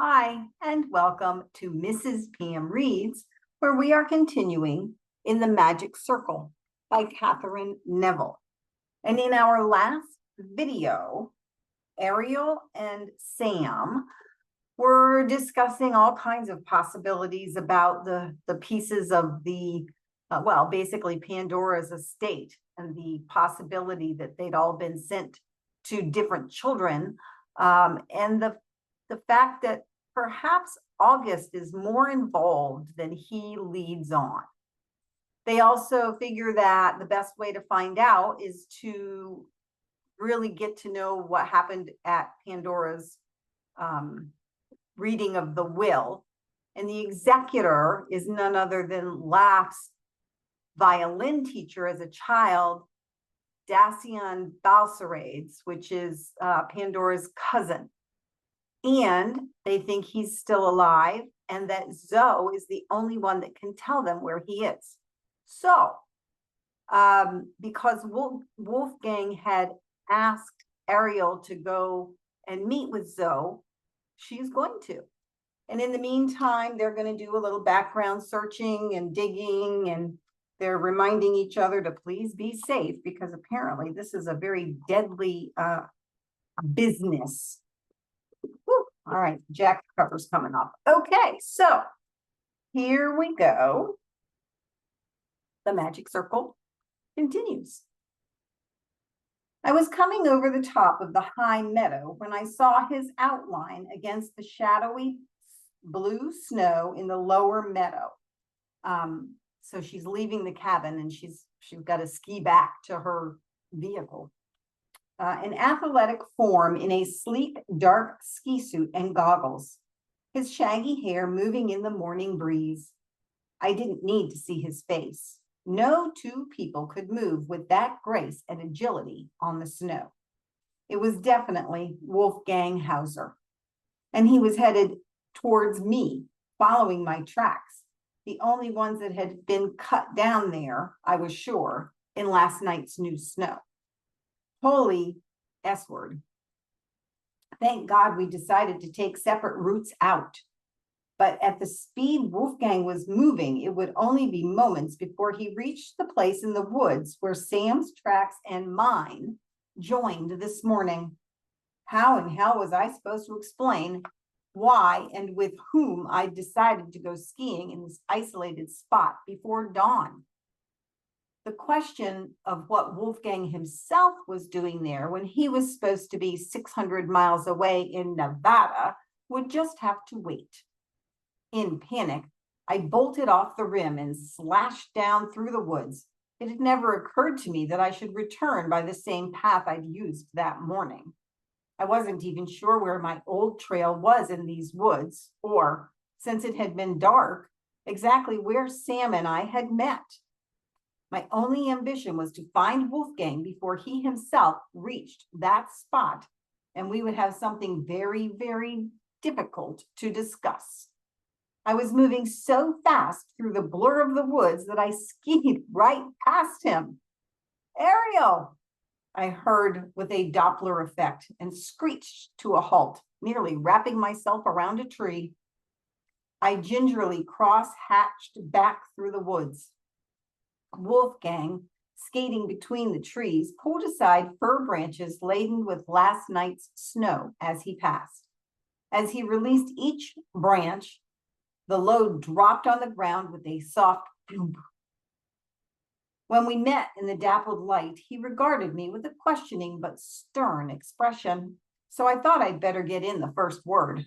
Hi, and welcome to Mrs. PM Reads, where we are continuing in the Magic Circle by Katherine Neville. And in our last video, Ariel and Sam were discussing all kinds of possibilities about the pieces of the, basically Pandora's estate and the possibility that they'd all been sent to different children, and the fact that perhaps August is more involved than he leads on. They also figure that the best way to find out is to really get to know what happened at Pandora's reading of the will. And the executor is none other than Laugh's violin teacher as a child, Dacian Balsarades, which is Pandora's cousin. And they think he's still alive and that Zoe is the only one that can tell them where he is. So, because Wolfgang had asked Ariel to go and meet with Zoe, she's going to. And in the meantime, they're going to do a little background searching and digging, and they're reminding each other to please be safe because apparently this is a very deadly business. Woo. All right, jack cover's coming up. Okay, so here we go. The magic circle continues. I was coming over the top of the high meadow when I saw his outline against the shadowy blue snow in the lower meadow. So she's leaving the cabin and she's got to ski back to her vehicle. An athletic form in a sleek, dark ski suit and goggles, his shaggy hair moving in the morning breeze. I didn't need to see his face. No two people could move with that grace and agility on the snow. It was definitely Wolfgang Hauser, and he was headed towards me, following my tracks, the only ones that had been cut down there, I was sure, in last night's new snow. Holy S-word. Thank God we decided to take separate routes out. But at the speed Wolfgang was moving, it would only be moments before he reached the place in the woods where Sam's tracks and mine joined this morning. How in hell was I supposed to explain why and with whom I decided to go skiing in this isolated spot before dawn? The question of what Wolfgang himself was doing there when he was supposed to be 600 miles away in Nevada would just have to wait. In panic, I bolted off the rim and slashed down through the woods. It had never occurred to me that I should return by the same path I'd used that morning. I wasn't even sure where my old trail was in these woods, or, since it had been dark, exactly where Sam and I had met. My only ambition was to find Wolfgang before he himself reached that spot, and we would have something very, very difficult to discuss. I was moving so fast through the blur of the woods that I skied right past him. Ariel, I heard with a Doppler effect and screeched to a halt, nearly wrapping myself around a tree. I gingerly cross-hatched back through the woods. Wolfgang, skating between the trees, pulled aside fir branches laden with last night's snow as he passed. As he released each branch, the load dropped on the ground with a soft boom. When we met in the dappled light, he regarded me with a questioning but stern expression, so I thought I'd better get in the first word.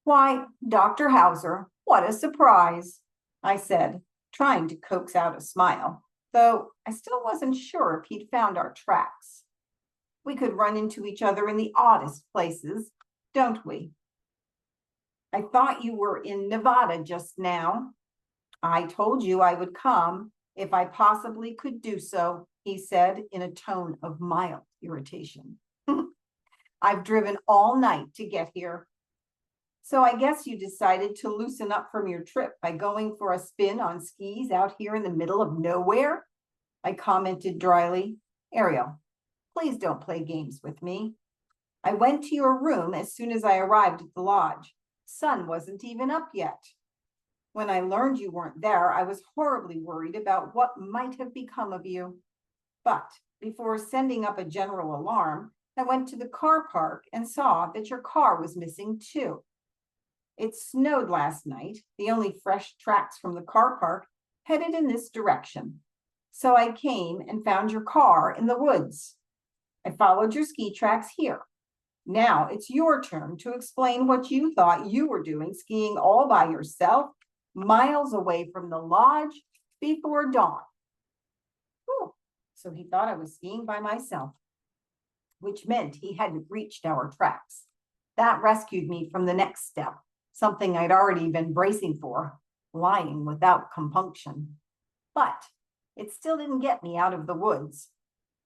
Why, Dr. Hauser, what a surprise, I said, trying to coax out a smile, though I still wasn't sure if he'd found our tracks. We could run into each other in the oddest places, don't we? I thought you were in Nevada just now. I told you I would come if I possibly could do so, he said in a tone of mild irritation. I've driven all night to get here. So I guess you decided to loosen up from your trip by going for a spin on skis out here in the middle of nowhere? I commented dryly. Ariel, please don't play games with me. I went to your room as soon as I arrived at the lodge. Sun wasn't even up yet. When I learned you weren't there, I was horribly worried about what might have become of you. But before sending up a general alarm, I went to the car park and saw that your car was missing too. It snowed last night. The only fresh tracks from the car park headed in this direction. So I came and found your car in the woods. I followed your ski tracks here. Now it's your turn to explain what you thought you were doing skiing all by yourself, miles away from the lodge before dawn. Whew. So he thought I was skiing by myself, which meant he hadn't reached our tracks. That rescued me from the next step, something I'd already been bracing for, lying without compunction. But it still didn't get me out of the woods.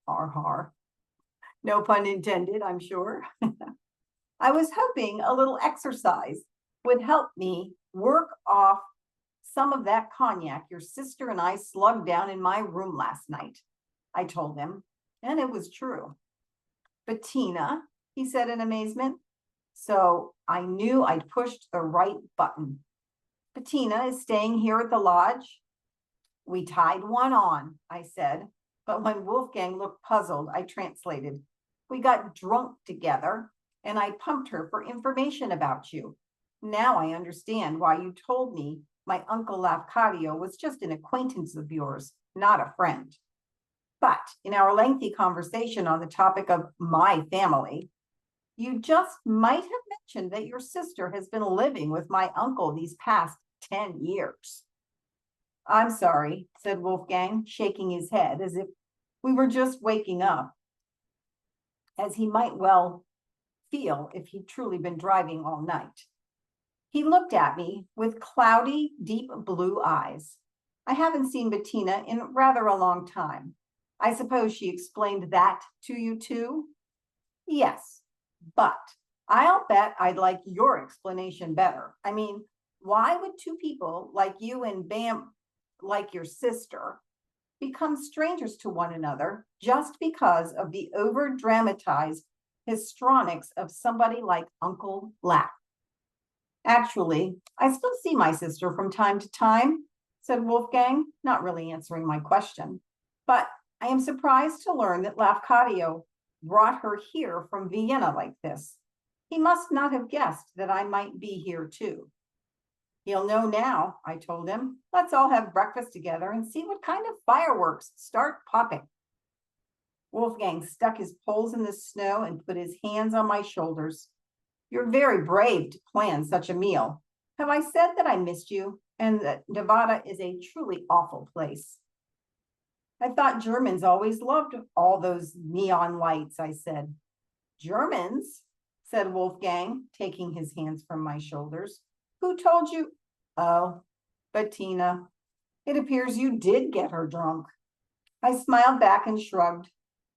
Har har. No pun intended, I'm sure. I was hoping a little exercise would help me work off some of that cognac your sister and I slugged down in my room last night, I told him, and it was true. Bettina, he said in amazement. So I knew I'd pushed the right button. Bettina is staying here at the lodge. We tied one on, I said, but when Wolfgang looked puzzled, I translated. We got drunk together, and I pumped her for information about you. Now I understand why you told me my uncle Lafcadio was just an acquaintance of yours, not a friend. But in our lengthy conversation on the topic of my family, you just might have mentioned that your sister has been living with my uncle these past 10 years. I'm sorry, said Wolfgang, shaking his head as if we were just waking up, as he might well feel if he'd truly been driving all night. He looked at me with cloudy, deep blue eyes. I haven't seen Bettina in rather a long time. I suppose she explained that to you too? Yes, but I'll bet I'd like your explanation better. I mean, why would two people like you and like your sister, become strangers to one another just because of the over-dramatized histrionics of somebody like Uncle Lack? Actually, I still see my sister from time to time, said Wolfgang, not really answering my question. But I am surprised to learn that Lafcadio brought her here from Vienna like this. He must not have guessed that I might be here too. He'll know now, I told him. Let's all have breakfast together and see what kind of fireworks start popping. Wolfgang stuck his poles in the snow and put his hands on my shoulders. You're very brave to plan such a meal. Have I said that I missed you and that Nevada is a truly awful place? I thought Germans always loved all those neon lights, I said. Germans, said Wolfgang, taking his hands from my shoulders. Who told you? Oh, Bettina. It appears you did get her drunk. I smiled back and shrugged.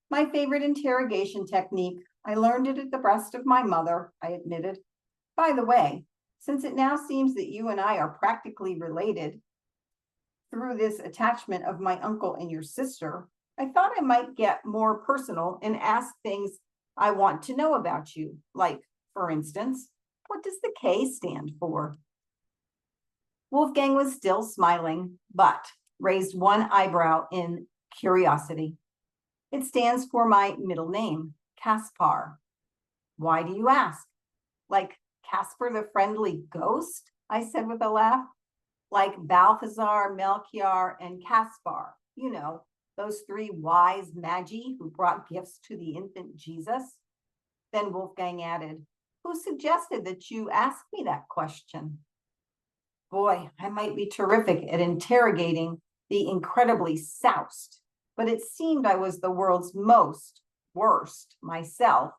My favorite interrogation technique. I learned it at the breast of my mother, I admitted. By the way, since it now seems that you and I are practically related through this attachment of my uncle and your sister, I thought I might get more personal and ask things I want to know about you. Like, for instance, what does the K stand for? Wolfgang was still smiling, but raised one eyebrow in curiosity. It stands for my middle name, Caspar. Why do you ask? Like Casper the Friendly Ghost? I said with a laugh. Like Balthazar, Melchior, and Caspar. You know, those three wise magi who brought gifts to the infant Jesus. Then Wolfgang added, who suggested that you ask me that question? Boy, I might be terrific at interrogating the incredibly soused, but it seemed I was the world's worst myself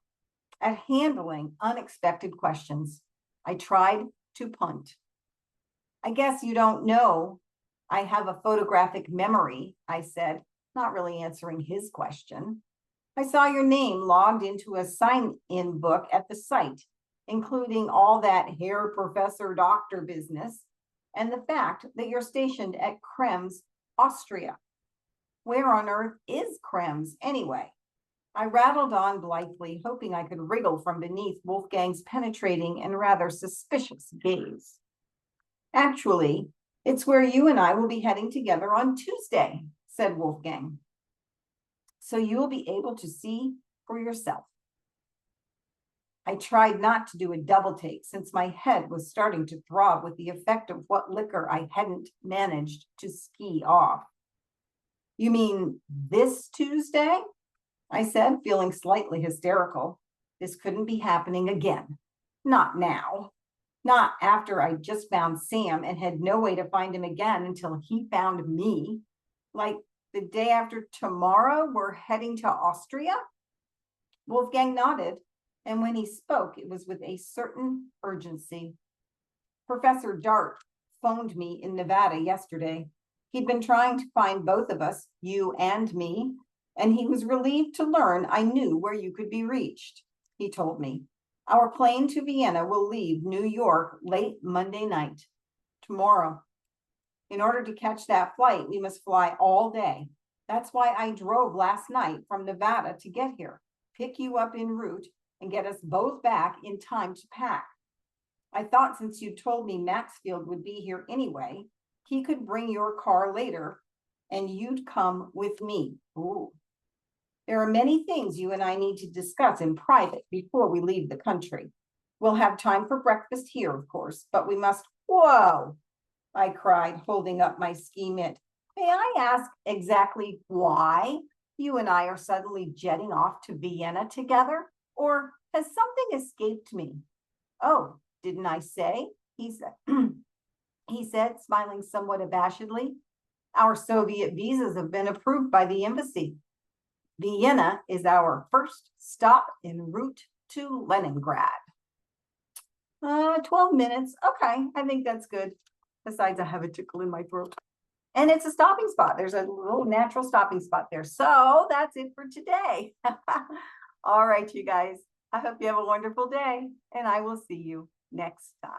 at handling unexpected questions. I tried to punt. I guess you don't know I have a photographic memory, I said, not really answering his question. I saw your name logged into a sign-in book at the site, including all that Herr Professor Doctor business and the fact that you're stationed at Krems, Austria. Where on earth is Krems anyway? I rattled on blithely, hoping I could wriggle from beneath Wolfgang's penetrating and rather suspicious gaze. Actually, it's where you and I will be heading together on Tuesday, said Wolfgang. So you will be able to see for yourself. I tried not to do a double take since my head was starting to throb with the effect of what liquor I hadn't managed to ski off. You mean this Tuesday? I said, feeling slightly hysterical. This couldn't be happening again. Not now. Not after I just found Sam and had no way to find him again until he found me. Like the day after tomorrow, we're heading to Austria? Wolfgang nodded, and when he spoke, it was with a certain urgency. Professor Dart phoned me in Nevada yesterday. He'd been trying to find both of us, you and me, and he was relieved to learn I knew where you could be reached. He told me, our plane to Vienna will leave New York late Monday night, tomorrow. In order to catch that flight, we must fly all day. That's why I drove last night from Nevada to get here, pick you up en route, and get us both back in time to pack. I thought since you told me Maxfield would be here anyway, he could bring your car later and you'd come with me. Ooh. There are many things you and I need to discuss in private before we leave the country. We'll have time for breakfast here, of course, but we must, whoa, I cried, holding up my ski mitt. May I ask exactly why you and I are suddenly jetting off to Vienna together? Or has something escaped me? Oh, didn't I say? He said, smiling somewhat abashedly. Our Soviet visas have been approved by the embassy. Vienna is our first stop en route to Leningrad. 12 minutes. Okay, I think that's good. Besides, I have a tickle in my throat. And it's a stopping spot. There's a little natural stopping spot there. So that's it for today. All right, you guys. I hope you have a wonderful day, and I will see you next time.